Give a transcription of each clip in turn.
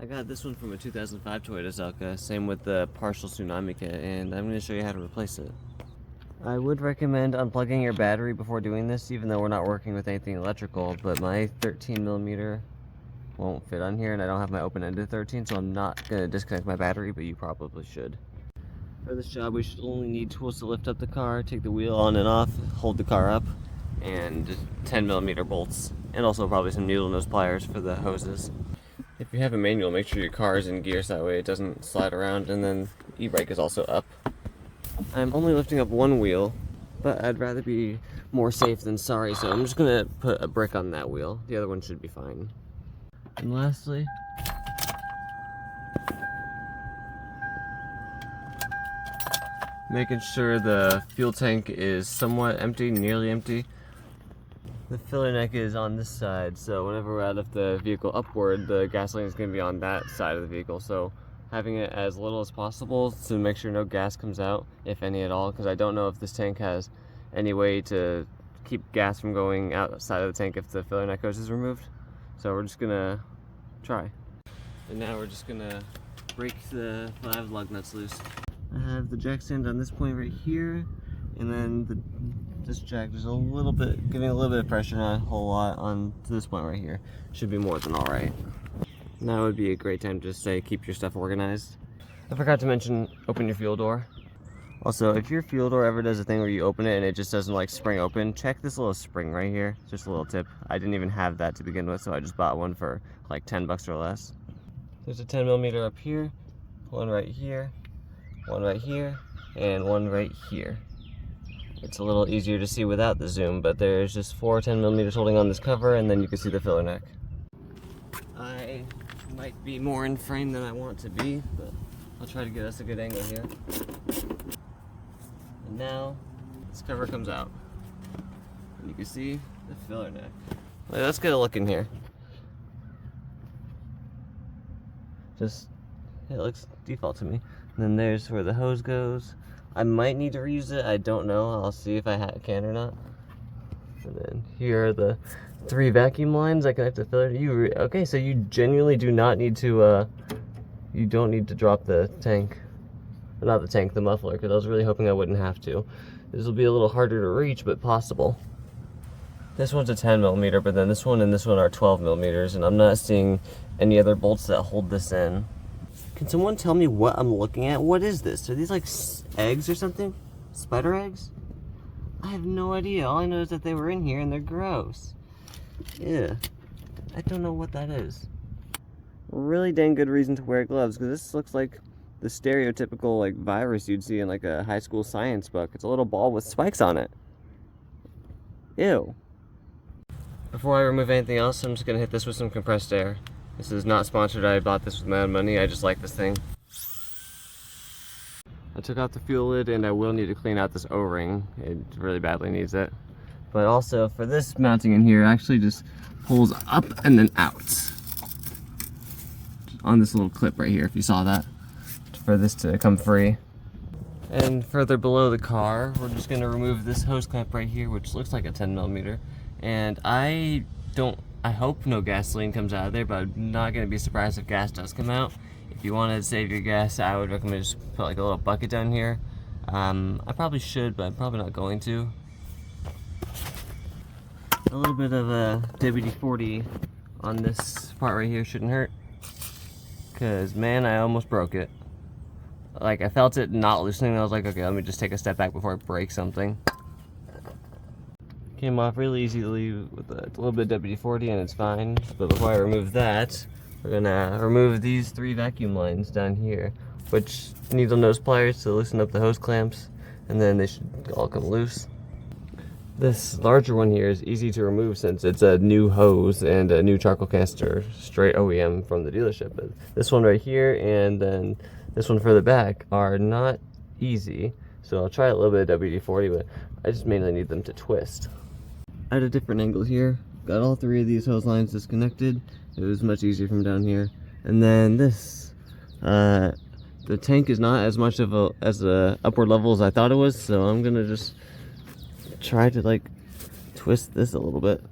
I got this one from a 2005 Toyota Celica, same with the partial tsunami kit, and I'm going to show you how to replace it. I would recommend unplugging your battery before doing this, even though we're not working with anything electrical, but my 13mm won't fit on here, and I don't have my open-ended 13, so I'm not going to disconnect my battery, but you probably should. For this job, we should only need tools to lift up the car, take the wheel on and off, hold the car up, and 10mm bolts, and also probably some needle nose pliers for the hoses. If you have a manual, make sure your car is in gear so that way it doesn't slide around, and then e-brake is also up. I'm only lifting up one wheel, but I'd rather be more safe than sorry, so I'm just gonna put a brick on that wheel. The other one should be fine. And lastly, making sure the fuel tank is somewhat empty, nearly empty. The filler neck is on this side, so whenever we're out of the vehicle upward, the gasoline is going to be on that side of the vehicle. So having it as little as possible to make sure no gas comes out, if any at all, because I don't know if this tank has any way to keep gas from going outside of the tank if the filler neck hose is removed. So we're just going to try. And now we're just going to break the 5 lug nuts loose. I have the jack stand on this point right here, and then this jack just a little bit, giving a little bit of pressure, not a whole lot, on to this point right here. Should be more than alright. Now would be a great time to say keep your stuff organized. I forgot to mention open your fuel door. Also, if your fuel door ever does a thing where you open it and it just doesn't like spring open, check this little spring right here. Just a little tip. I didn't even have that to begin with, so I just bought one for like 10 bucks or less. There's a 10mm up here, one right here, one right here, and one right here. It's a little easier to see without the zoom, but there's just 4 10mm holding on this cover, and then you can see the filler neck. I might be more in frame than I want to be, but I'll try to get us a good angle here. And now, this cover comes out. And you can see the filler neck. Wait, let's get a look in here. It looks default to me. And then there's where the hose goes. I might need to reuse it, I don't know. I'll see if I can or not. And then here are the 3 vacuum lines I connect the filler to. Okay, so you genuinely do not need to, you don't need to drop the tank. Or not the tank, the muffler, because I was really hoping I wouldn't have to. This will be a little harder to reach, but possible. This one's a 10mm, but then this one and this one are 12mm, and I'm not seeing any other bolts that hold this in. Can someone tell me what I'm looking at? What is this? Are these like eggs or something? Spider eggs? I have no idea. All I know is that they were in here and they're gross. Yeah. I don't know what that is. Really dang good reason to wear gloves, because this looks like the stereotypical like virus you'd see in like a high school science book. It's a little ball with spikes on it. Ew. Before I remove anything else, I'm just gonna hit this with some compressed air. This is not sponsored. I bought this with my own money. I just like this thing. I took out the fuel lid, and I will need to clean out this O-ring. It really badly needs it. But also for this mounting in here, it actually just pulls up and then out. On this little clip right here, if you saw that. For this to come free. And further below the car, we're just gonna remove this hose clamp right here, which looks like a 10mm. And I hope no gasoline comes out of there, but I'm not going to be surprised if gas does come out. If you want to save your gas, I would recommend just put like a little bucket down here. I probably should, but I'm probably not going to. A little bit of a WD-40 on this part right here shouldn't hurt. Because, man, I almost broke it. Like, I felt it not loosening, and I was like, okay, let me just take a step back before I break something. Came off really easily with a little bit of WD-40 and it's fine. But before I remove that, we're gonna remove these 3 vacuum lines down here, which needle nose pliers to loosen up the hose clamps, and then they should all come loose. This larger one here is easy to remove since it's a new hose and a new charcoal canister, straight OEM from the dealership. But this one right here and then this one further back are not easy. So I'll try a little bit of WD-40, but I just mainly need them to twist. At a different angle here, got all 3 of these hose lines disconnected. It was much easier from down here. And then this, the tank is not as much of a upward level as I thought it was, so I'm gonna just try to like twist this a little bit.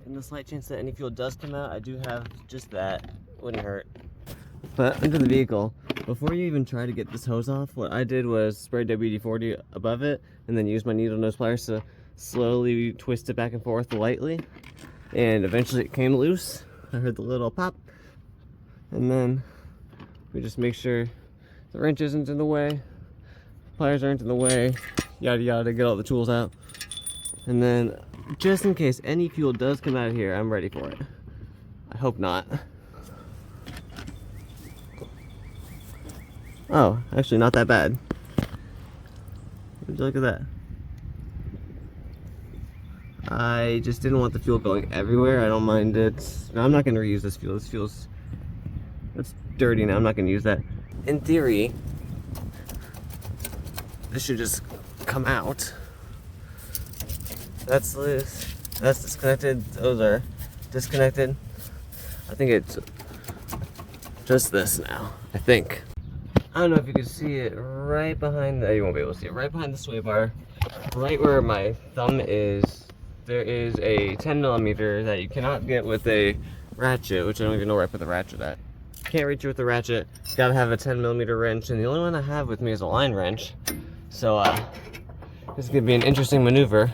In the slight chance that any fuel does come out, I do have just that wouldn't hurt. But under the vehicle, before you even try to get this hose off, what I did was spray WD-40 above it and then use my needle nose pliers to slowly twist it back and forth lightly. And eventually it came loose. I heard the little pop. And then we just make sure the wrench isn't in the way, pliers aren't in the way, yada yada, get all the tools out. And then, just in case any fuel does come out of here, I'm ready for it. I hope not. Oh, actually not that bad. Would you look at that? I just didn't want the fuel going everywhere. I don't mind it. No, I'm not going to reuse this fuel. This fuel's... it's dirty now. I'm not going to use that. In theory, this should just come out. That's loose. That's disconnected. Those are disconnected. I think it's just this now. I think. I don't know if you can see it right behind the... you won't be able to see it. Right behind the sway bar. Right where my thumb is, there is a 10mm that you cannot get with a ratchet, which I don't even know where I put the ratchet at. Can't reach it with the ratchet. Gotta have a 10mm wrench, and the only one I have with me is a line wrench. So, this is gonna be an interesting maneuver.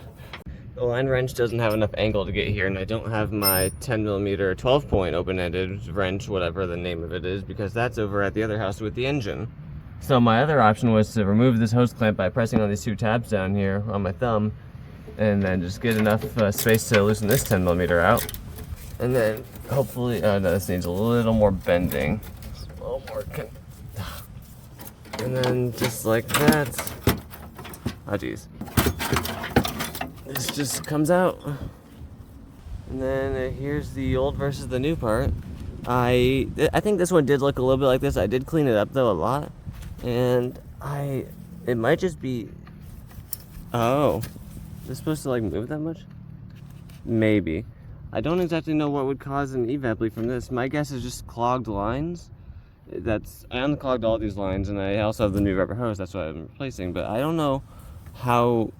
The line wrench doesn't have enough angle to get here, and I don't have my 10mm 12-point open-ended wrench, whatever the name of it is, because that's over at the other house with the engine. So my other option was to remove this hose clamp by pressing on these two tabs down here on my thumb, and then just get enough space to loosen this 10mm out. And then hopefully, no, this needs a little more bending. Just a little more. And then just like that. Oh geez. This just comes out. And then here's the old versus the new part. I think this one did look a little bit like this. I did clean it up though a lot. And it might just be, oh, is this supposed to like move that much? Maybe. I don't exactly know what would cause an evap leak from this. My guess is just clogged lines. I unclogged all these lines, and I also have the new rubber hose. That's what I'm replacing. But I don't know how,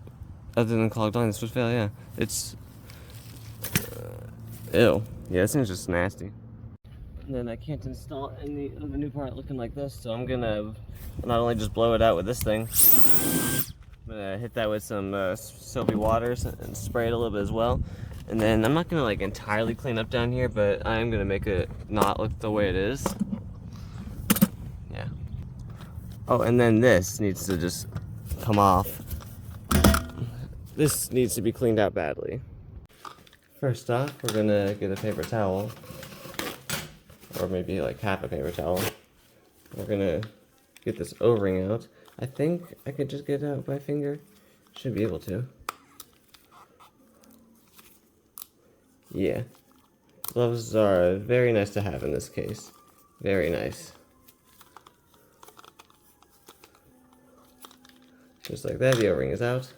other than clogged lines, this would fail. Yeah, it's ew. Yeah, this thing's just nasty. And then I can't install any of the new part looking like this, so I'm gonna not only just blow it out with this thing, I'm gonna hit that with some soapy waters and spray it a little bit as well. And then I'm not gonna like entirely clean up down here, but I'm gonna make it not look the way it is. Yeah. Oh, and then this needs to just come off. This needs to be cleaned out badly. First off, we're gonna get a paper towel, or maybe like half a paper towel. We're gonna get this O-ring out. I think I could just get it out with my finger. Should be able to. Yeah. Gloves are very nice to have in this case. Very nice. Just like that, the O-ring is out.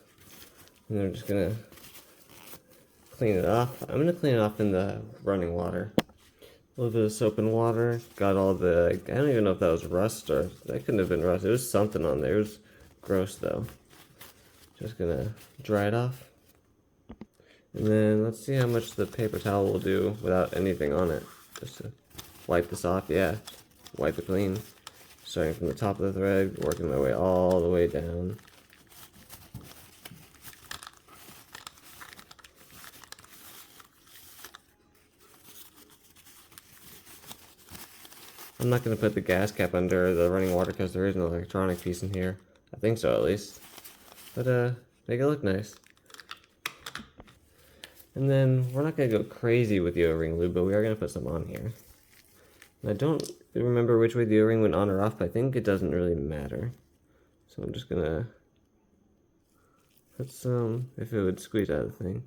And I'm just gonna clean it off. I'm gonna clean it off in the running water. A little bit of soap and water. Got all the, I don't even know if that was rust or, that couldn't have been rust. It was something on there. It was gross though. Just gonna dry it off. And then let's see how much the paper towel will do without anything on it. Just to wipe this off, yeah. Wipe it clean. Starting from the top of the thread, working my way all the way down. I'm not going to put the gas cap under the running water because there is an electronic piece in here. I think so at least. But make it look nice. And then we're not going to go crazy with the O-ring lube, but we are going to put some on here. And I don't remember which way the O-ring went on or off, but I think it doesn't really matter. So I'm just going to put some, if it would squeeze out of the thing.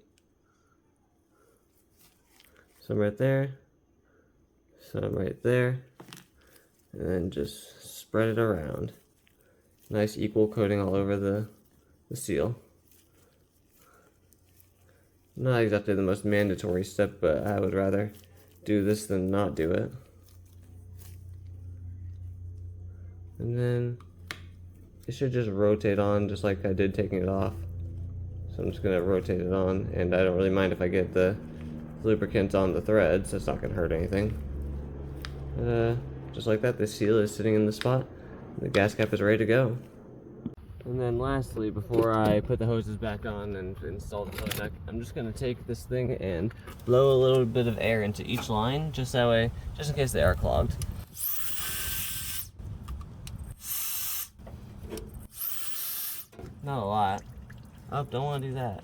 Some right there. Some right there. And then just spread it around. Nice equal coating all over the seal. Not exactly the most mandatory step, but I would rather do this than not do it. And then it should just rotate on just like I did taking it off. So I'm just going to rotate it on, and I don't really mind if I get the lubricant on the threads. That's not going to hurt anything. Just like that, the seal is sitting in the spot. The gas cap is ready to go. And then lastly, before I put the hoses back on and install the float neck, I'm just gonna take this thing and blow a little bit of air into each line, just that way, just in case they are clogged. Not a lot. Oh, don't want to do that.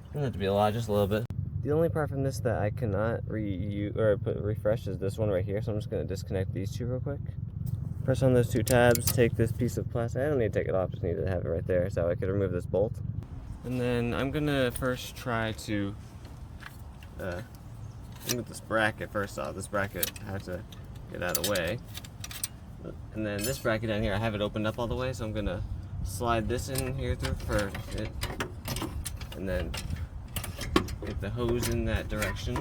Doesn't have to be a lot, just a little bit. The only part from this that I cannot refresh is this one right here, so I'm just gonna disconnect these two real quick. Press on those two tabs, take this piece of plastic. I don't need to take it off, just need to have it right there so I could remove this bolt. And then I'm gonna first try to remove this bracket first off. This bracket I have to get out of the way. And then this bracket down here, I have it opened up all the way, so I'm gonna slide this in here through for it. And then get the hose in that direction.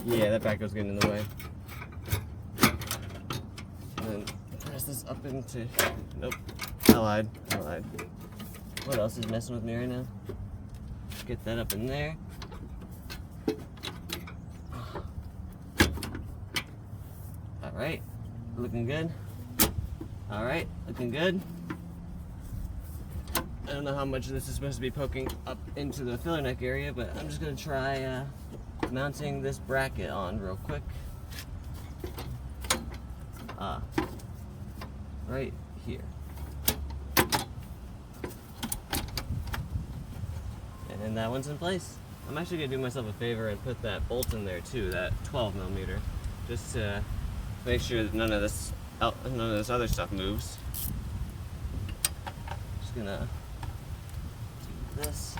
Yeah, that bracket was getting in the way. And then press this up into, nope, I lied. What else is messing with me right now? Get that up in there. Alright, looking good. Alright, looking good. I don't know how much of this is supposed to be poking up into the filler neck area, but I'm just going to try mounting this bracket on real quick. Right here. And that one's in place. I'm actually going to do myself a favor and put that bolt in there too, that 12mm, just to make sure that none of this other stuff moves. Just gonna do this.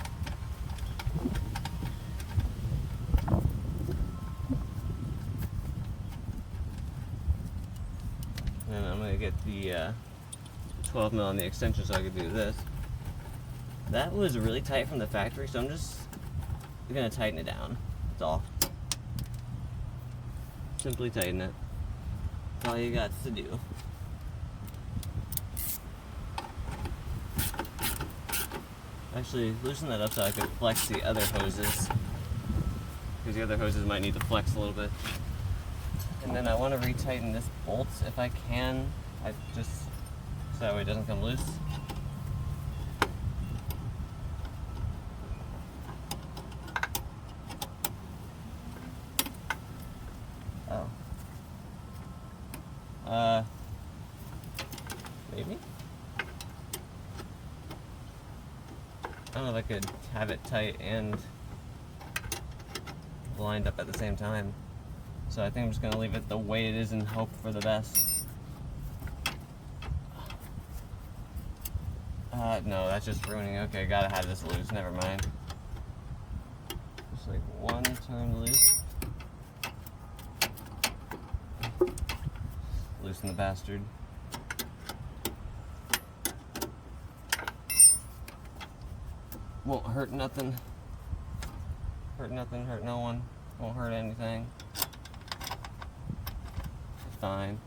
And I'm gonna get the 12mm on the extension so I can do this. That was really tight from the factory, so I'm just gonna tighten it down. That's all. Simply tighten it. That's all you got to do. Actually, loosen that up so I can flex the other hoses, because the other hoses might need to flex a little bit. And then I want to retighten this bolt if I can. So that way it doesn't come loose. Maybe? I don't know if I could have it tight and lined up at the same time. So I think I'm just gonna leave it the way it is and hope for the best. No, that's just ruining. Okay, gotta have this loose, never mind. Just like one turn loose. Loosen the bastard. Won't hurt nothing. Hurt nothing, hurt no one. Won't hurt anything. Fine.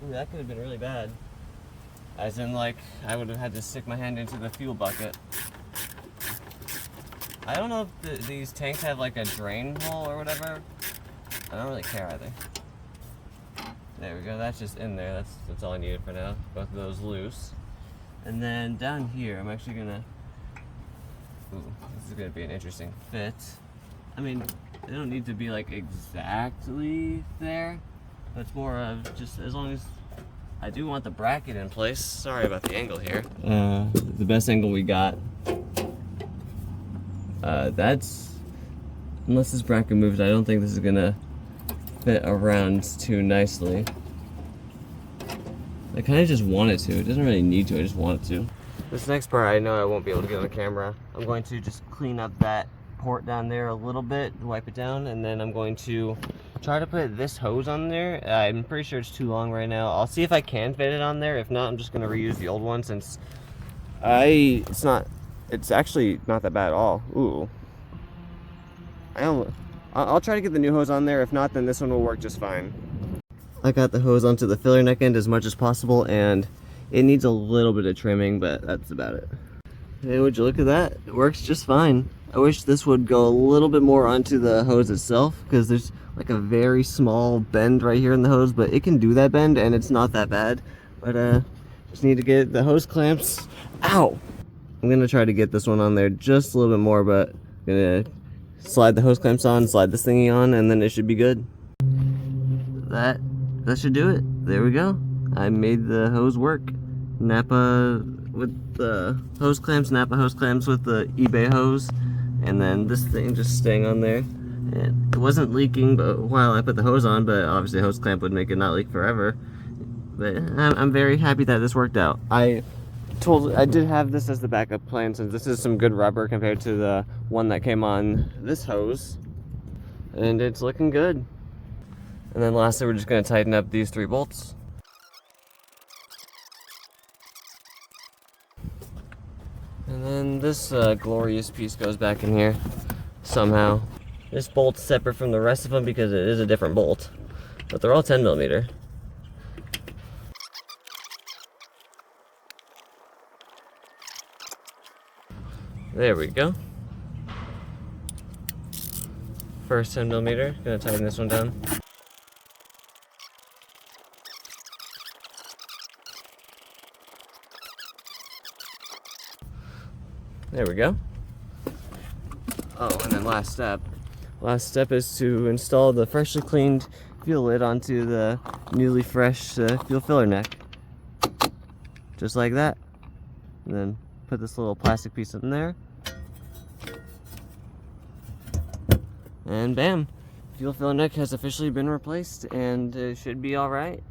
Ooh, that could have been really bad. As in, like, I would have had to stick my hand into the fuel bucket. I don't know if these tanks have like a drain hole or whatever. I don't really care either. There we go, that's just in there. That's all I needed for now. Both of those loose. And then down here, I'm actually gonna... Ooh, this is gonna be an interesting fit. I mean, they don't need to be like exactly there. But it's more of just as long as I do want the bracket in place. Sorry about the angle here. The best angle we got. That's, unless this bracket moves, I don't think this is gonna fit around too nicely. I kind of just want it to. It doesn't really need to, I just want it to. This next part I know I won't be able to get on the camera. I'm going to just clean up that port down there a little bit, wipe it down, and then I'm going to try to put this hose on there. I'm pretty sure it's too long right now. I'll see if I can fit it on there. If not, I'm just gonna reuse the old one since it's actually not that bad at all. Ooh. I'll try to get the new hose on there. If not, then this one will work just fine. I got the hose onto the filler neck end as much as possible, and it needs a little bit of trimming, but that's about it. Hey, would you look at that? It works just fine. I wish this would go a little bit more onto the hose itself, because there's like a very small bend right here in the hose, but it can do that bend and it's not that bad. But just need to get the hose clamps. Ow! I'm gonna try to get this one on there just a little bit more, but I'm gonna slide the hose clamps on, slide this thingy on, and then it should be good. That should do it. There we go. I made the hose work. Napa with the hose clamps, Napa hose clamps with the eBay hose, and then this thing just staying on there. And it wasn't leaking but while I put the hose on, but obviously a hose clamp would make it not leak forever. But I'm very happy that this worked out. I did have this as the backup plan, since this is some good rubber compared to the one that came on this hose, and it's looking good. And then lastly, we're just going to tighten up these 3 bolts. And then this glorious piece goes back in here somehow. This bolt's separate from the rest of them because it is a different bolt, but they're all 10mm. There we go. First 10mm, gonna tighten this one down. There we go. Oh, and then last step. Last step is to install the freshly cleaned fuel lid onto the newly fresh fuel filler neck. Just like that. And then put this little plastic piece in there. And bam! Fuel filler neck has officially been replaced, and it should be alright.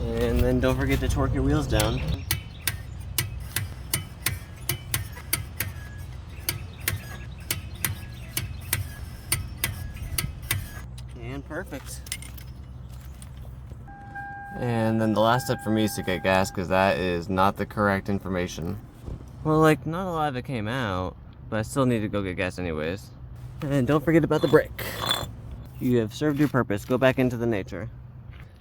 And then don't forget to torque your wheels down. And perfect. And then the last step for me is to get gas, because that is not the correct information. Well, like, not a lot of it came out, but I still need to go get gas anyways. And don't forget about the brake. You have served your purpose. Go back into the nature.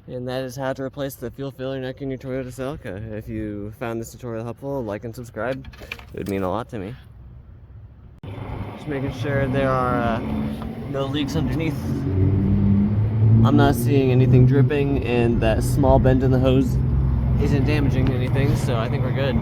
And that is how to replace the fuel filler neck in your Toyota Celica. If you found this tutorial helpful, like and subscribe. It would mean a lot to me. Just making sure there are no leaks underneath. I'm not seeing anything dripping, and that small bend in the hose isn't damaging anything, so I think we're good.